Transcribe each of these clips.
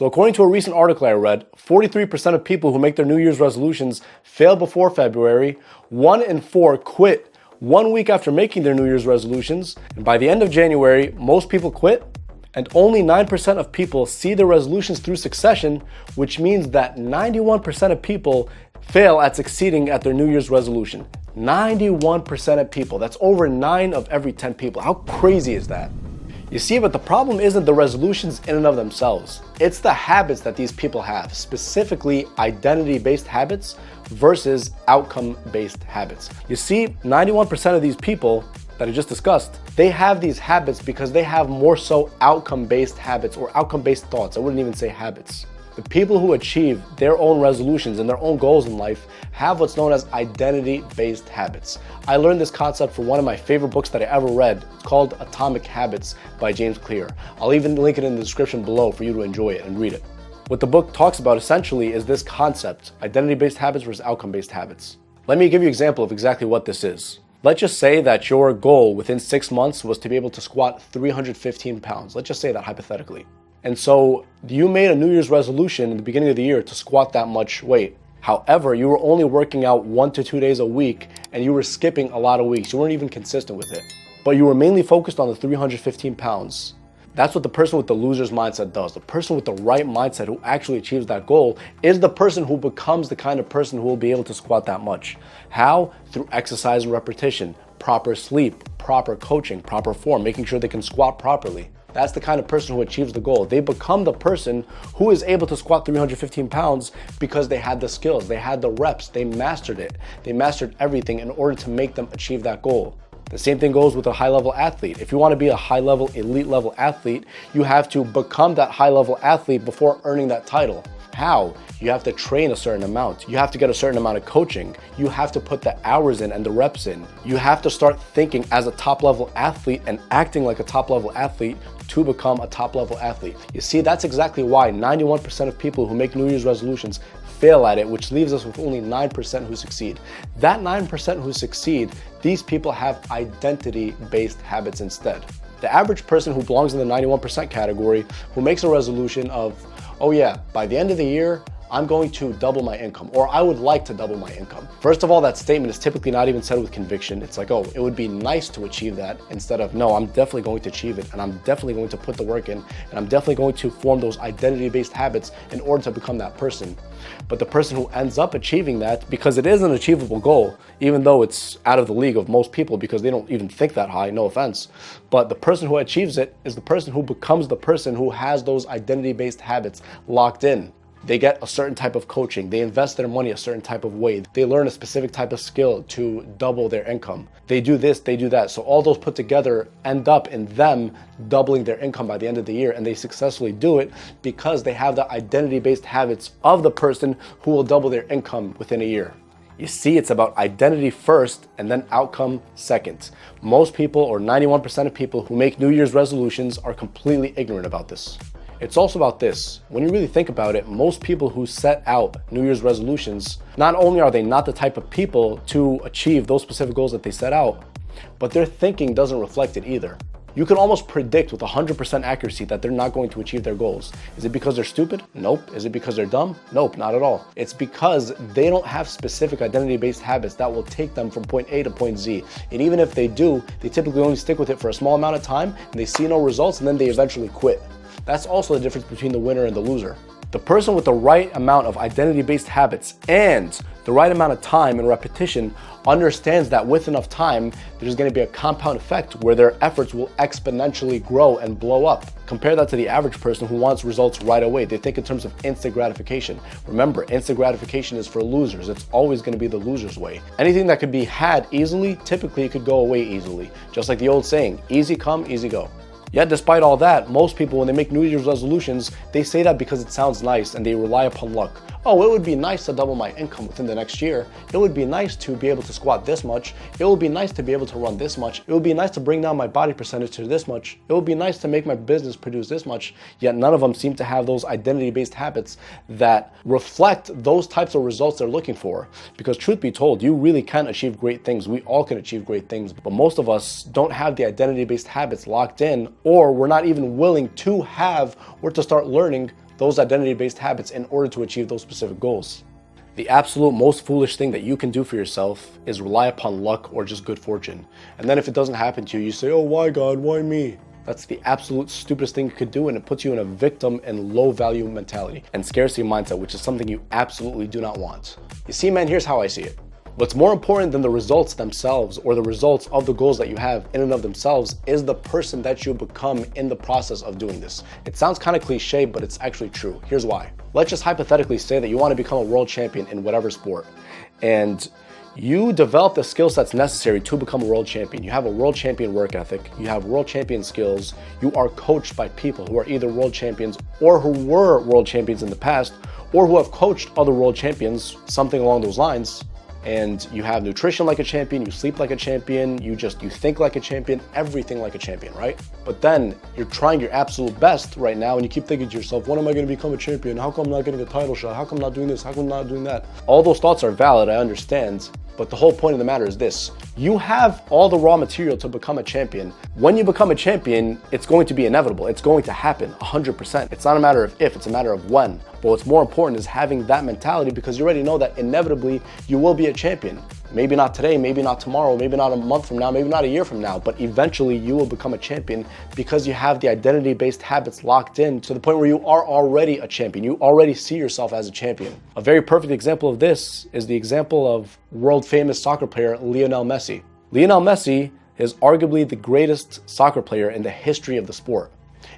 So according to a recent article I read, 43% of people who make their New Year's resolutions fail before February, 1 in 4 quit 1 week after making their New Year's resolutions, and by the end of January, most people quit, and only 9% of people see their resolutions through succession, which means that 91% of people fail at succeeding at their New Year's resolution. 91% of people. That's over 9 of every 10 people. How crazy is that? You see, but the problem isn't the resolutions in and of themselves. It's the habits that these people have, specifically identity-based habits versus outcome-based habits. You see, 91% of these people that I just discussed, they have these habits because they have more so outcome-based habits or outcome-based thoughts. I wouldn't even say habits. The people who achieve their own resolutions and their own goals in life have what's known as identity-based habits. I learned this concept from one of my favorite books that I ever read. It's called Atomic Habits by James Clear. I'll even link it in the description below for you to enjoy it and read it. What the book talks about essentially is this concept, identity-based habits versus outcome-based habits. Let me give you an example of exactly what this is. Let's just say that your goal within 6 months was to be able to squat 315 pounds. Let's just say that hypothetically. And so you made a New Year's resolution in the beginning of the year to squat that much weight. However, you were only working out 1 to 2 days a week and you were skipping a lot of weeks. You weren't even consistent with it, but you were mainly focused on the 315 pounds. That's what the person with the loser's mindset does. The person with the right mindset who actually achieves that goal is the person who becomes the kind of person who will be able to squat that much. How? Through exercise and repetition, proper sleep, proper coaching, proper form, making sure they can squat properly. That's the kind of person who achieves the goal. They become the person who is able to squat 315 pounds because they had the skills, they had the reps, they mastered it. They mastered everything in order to make them achieve that goal. The same thing goes with a high-level athlete. If you want to be a high-level, elite-level athlete, you have to become that high-level athlete before earning that title. How? You have to train a certain amount. You have to get a certain amount of coaching. You have to put the hours in and the reps in. You have to start thinking as a top-level athlete and acting like a top-level athlete to become a top-level athlete. You see, that's exactly why 91% of people who make New Year's resolutions fail at it, which leaves us with only 9% who succeed. That 9% who succeed, these people have identity-based habits instead. The average person who belongs in the 91% category, who makes a resolution of, oh yeah, by the end of the year, I'm going to double my income, or I would like to double my income. First of all, that statement is typically not even said with conviction. It's like, oh, it would be nice to achieve that, instead of, no, I'm definitely going to achieve it, and I'm definitely going to put the work in, and I'm definitely going to form those identity-based habits in order to become that person. But the person who ends up achieving that, because it is an achievable goal, even though it's out of the league of most people because they don't even think that high, no offense, but the person who achieves it is the person who becomes the person who has those identity-based habits locked in. They get a certain type of coaching. They invest their money a certain type of way. They learn a specific type of skill to double their income. They do this, they do that. So all those put together end up in them doubling their income by the end of the year, and they successfully do it because they have the identity-based habits of the person who will double their income within a year. You see, it's about identity first and then outcome second. Most people, or 91% of people who make New Year's resolutions, are completely ignorant about this. It's also about this. When you really think about it, most people who set out New Year's resolutions, not only are they not the type of people to achieve those specific goals that they set out, but their thinking doesn't reflect it either. You can almost predict with 100% accuracy that they're not going to achieve their goals. Is it because they're stupid? Nope. Is it because they're dumb? Nope, not at all. It's because they don't have specific identity-based habits that will take them from point A to point Z. And even if they do, they typically only stick with it for a small amount of time, and they see no results, and then they eventually quit. That's also the difference between the winner and the loser. The person with the right amount of identity-based habits and the right amount of time and repetition understands that with enough time, there's going to be a compound effect where their efforts will exponentially grow and blow up. Compare that to the average person who wants results right away. They think in terms of instant gratification. Remember, instant gratification is for losers. It's always going to be the loser's way. Anything that could be had easily, typically it could go away easily. Just like the old saying, easy come, easy go. Yet despite all that, most people, when they make New Year's resolutions, they say that because it sounds nice and they rely upon luck. Oh, it would be nice to double my income within the next year. It would be nice to be able to squat this much. It would be nice to be able to run this much. It would be nice to bring down my body percentage to this much. It would be nice to make my business produce this much. Yet none of them seem to have those identity-based habits that reflect those types of results they're looking for. Because truth be told, you really can achieve great things. We all can achieve great things, but most of us don't have the identity-based habits locked in, or we're not even willing to have or to start learning those identity-based habits in order to achieve those specific goals. The absolute most foolish thing that you can do for yourself is rely upon luck or just good fortune. And then if it doesn't happen to you, you say, oh, why God, why me? That's the absolute stupidest thing you could do, and it puts you in a victim and low value mentality and scarcity mindset, which is something you absolutely do not want. You see, man, here's how I see it. What's more important than the results themselves or the results of the goals that you have in and of themselves is the person that you become in the process of doing this. It sounds kind of cliche, but it's actually true. Here's why. Let's just hypothetically say that you want to become a world champion in whatever sport, and you develop the skill sets necessary to become a world champion. You have a world champion work ethic, you have world champion skills, you are coached by people who are either world champions or who were world champions in the past, or who have coached other world champions, something along those lines. And you have nutrition like a champion, you sleep like a champion, you think like a champion, everything like a champion, right? But then you're trying your absolute best right now and you keep thinking to yourself, when am I going to become a champion? How come I'm not getting a title shot? How come I'm not doing this? How come I'm not doing that? All those thoughts are valid, I understand. But the whole point of the matter is this: you have all the raw material to become a champion. When you become a champion, it's going to be inevitable. It's going to happen 100%. It's not a matter of if, it's a matter of when. But what's more important is having that mentality, because you already know that inevitably you will be a champion. Maybe not today, maybe not tomorrow, maybe not a month from now, maybe not a year from now, but eventually you will become a champion because you have the identity-based habits locked in to the point where you are already a champion. You already see yourself as a champion. A very perfect example of this is the example of world famous soccer player Lionel Messi. Lionel Messi is arguably the greatest soccer player in the history of the sport.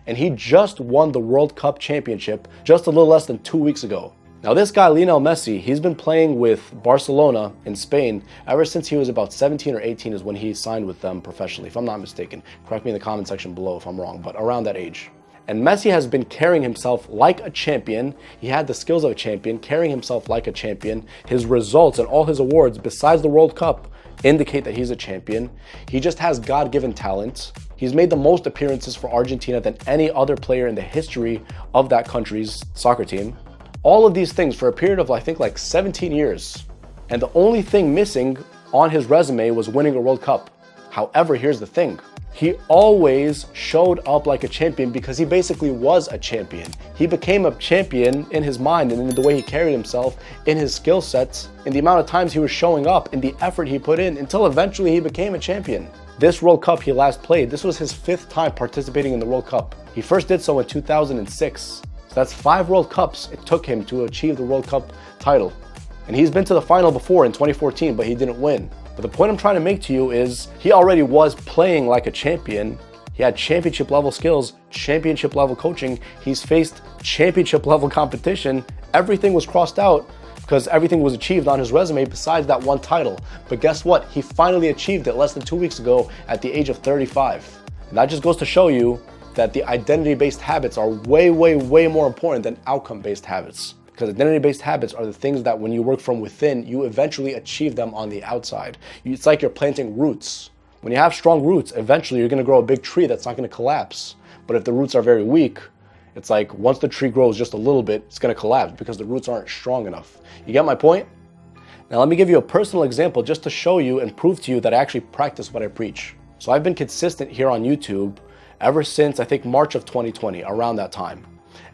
And he just won the World Cup championship just a little less than 2 weeks ago. Now this guy, Lionel Messi, he's been playing with Barcelona in Spain ever since he was about 17 or 18 is when he signed with them professionally, if I'm not mistaken. Correct me in the comment section below if I'm wrong, but around that age. And Messi has been carrying himself like a champion. He had the skills of a champion, carrying himself like a champion. His results and all his awards, besides the World Cup, indicate that he's a champion. He just has God-given talent. He's made the most appearances for Argentina than any other player in the history of that country's soccer team. All of these things for a period of, I think, like 17 years. And the only thing missing on his resume was winning a World Cup. However, here's the thing. He always showed up like a champion because he basically was a champion. He became a champion in his mind and in the way he carried himself, in his skill sets, in the amount of times he was showing up, in the effort he put in, until eventually he became a champion. This World Cup he last played, this was his 5th time participating in the World Cup. He first did so in 2006. So that's 5 World Cups it took him to achieve the World Cup title. And he's been to the final before in 2014, but he didn't win. But the point I'm trying to make to you is he already was playing like a champion. He had championship level skills, championship level coaching. He's faced championship level competition. Everything was crossed out because everything was achieved on his resume besides that one title. But guess what? He finally achieved it less than 2 weeks ago at the age of 35. And that just goes to show you that the identity-based habits are way, way, way more important than outcome-based habits. Because identity-based habits are the things that when you work from within, you eventually achieve them on the outside. It's like you're planting roots. When you have strong roots, eventually you're gonna grow a big tree that's not gonna collapse. But if the roots are very weak, it's like once the tree grows just a little bit, it's gonna collapse because the roots aren't strong enough. You get my point? Now let me give you a personal example just to show you and prove to you that I actually practice what I preach. So I've been consistent here on YouTube ever since, I think, March of 2020, around that time.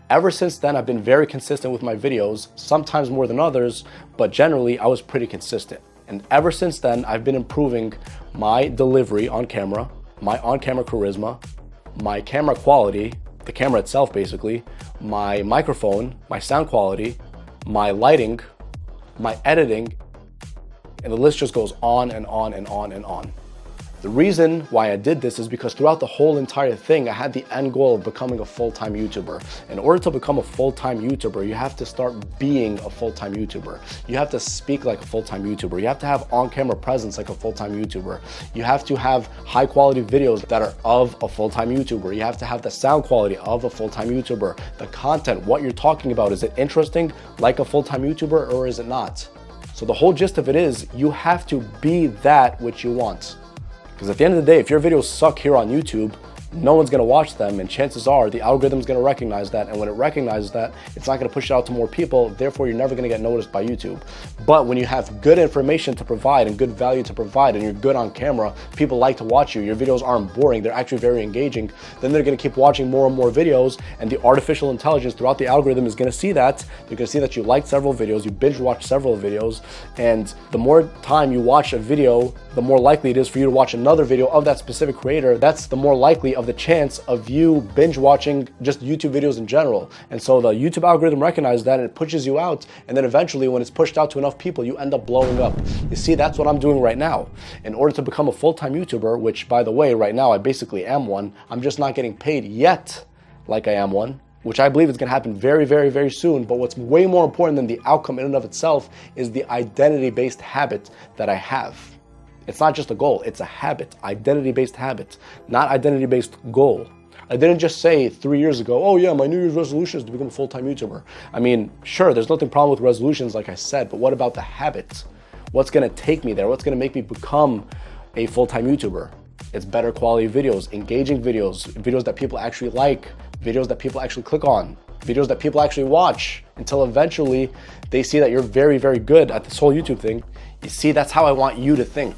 Ever since then, I've been very consistent with my videos, sometimes more than others, but generally I was pretty consistent. And ever since then, I've been improving my delivery on camera, my on-camera charisma, my camera quality, the camera itself basically, my microphone, my sound quality, my lighting, my editing, and the list just goes on and on and on and on. The reason why I did this is because throughout the whole entire thing, I had the end goal of becoming a full-time YouTuber. In order to become a full-time YouTuber, you have to start being a full-time YouTuber. You have to speak like a full-time YouTuber. You have to have on-camera presence like a full-time YouTuber. You have to have high-quality videos that are of a full-time YouTuber. You have to have the sound quality of a full-time YouTuber. The content, what you're talking about, is it interesting like a full-time YouTuber or is it not? So the whole gist of it is you have to be that which you want. Because at the end of the day, if your videos suck here on YouTube, no one's going to watch them, and chances are the algorithm's going to recognize that, and when it recognizes that, it's not going to push it out to more people. Therefore, you're never going to get noticed by YouTube. But when you have good information to provide and good value to provide, and you're good on camera, people like to watch you, your videos aren't boring, they're actually very engaging, then they're going to keep watching more and more videos, and the artificial intelligence throughout the algorithm is going to see that. They're going to see that you liked several videos, you binge watched several videos, and the more time you watch a video, the more likely it is for you to watch another video of that specific creator. That's the more likely of the chance of you binge watching just YouTube videos in general. And so the YouTube algorithm recognizes that, and it pushes you out, and then eventually when it's pushed out to enough people, you end up blowing up. You see, that's what I'm doing right now. In order to become a full-time YouTuber, which by the way, right now I basically am one, I'm just not getting paid yet like I am one, which I believe is going to happen very, very, very soon. But what's way more important than the outcome in and of itself is the identity-based habit that I have. It's not just a goal, it's a habit, identity-based habit, not identity-based goal. I didn't just say 3 years ago, oh yeah, my New Year's resolution is to become a full-time YouTuber. I mean, sure, there's nothing problem with resolutions like I said, but what about the habit? What's going to take me there? What's going to make me become a full-time YouTuber? It's better quality videos, engaging videos, videos that people actually like, videos that people actually click on, videos that people actually watch, until eventually they see that you're very, very good at this whole YouTube thing. You see, that's how I want you to think.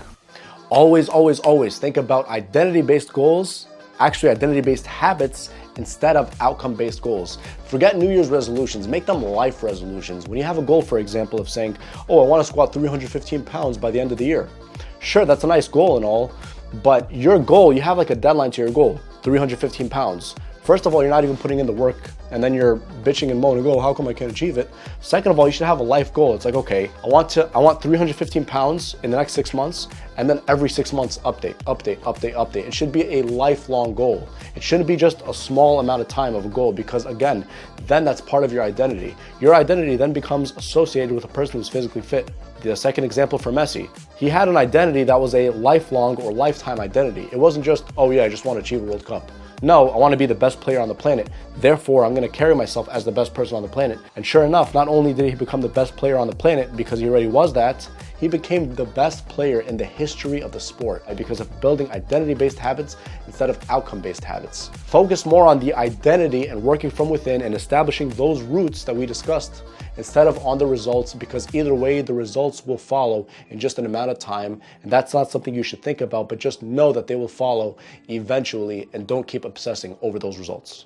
Always, always, always think about identity-based goals, actually identity-based habits, instead of outcome-based goals. Forget New Year's resolutions, make them life resolutions. When you have a goal, for example, of saying, oh, I want to squat 315 pounds by the end of the year. Sure, that's a nice goal and all, but your goal, you have like a deadline to your goal, 315 pounds. First of all, you're not even putting in the work, and then you're bitching and moaning, oh, how come I can't achieve it? Second of all, you should have a life goal. It's like, okay, I want 315 pounds in the next 6 months, and then every 6 months, update. It should be a lifelong goal. It shouldn't be just a small amount of time of a goal, because again, then that's part of your identity. Your identity then becomes associated with a person who's physically fit. The second example for Messi, he had an identity that was a lifelong or lifetime identity. It wasn't just, oh yeah, I just want to achieve a World Cup. No, I want to be the best player on the planet. Therefore, I'm going to carry myself as the best person on the planet. And sure enough, not only did he become the best player on the planet because he already was that, he became the best player in the history of the sport because of building identity-based habits instead of outcome-based habits. Focus more on the identity and working from within and establishing those roots that we discussed instead of on the results, because either way, the results will follow in just an amount of time. And that's not something you should think about, but just know that they will follow eventually, and don't keep obsessing over those results.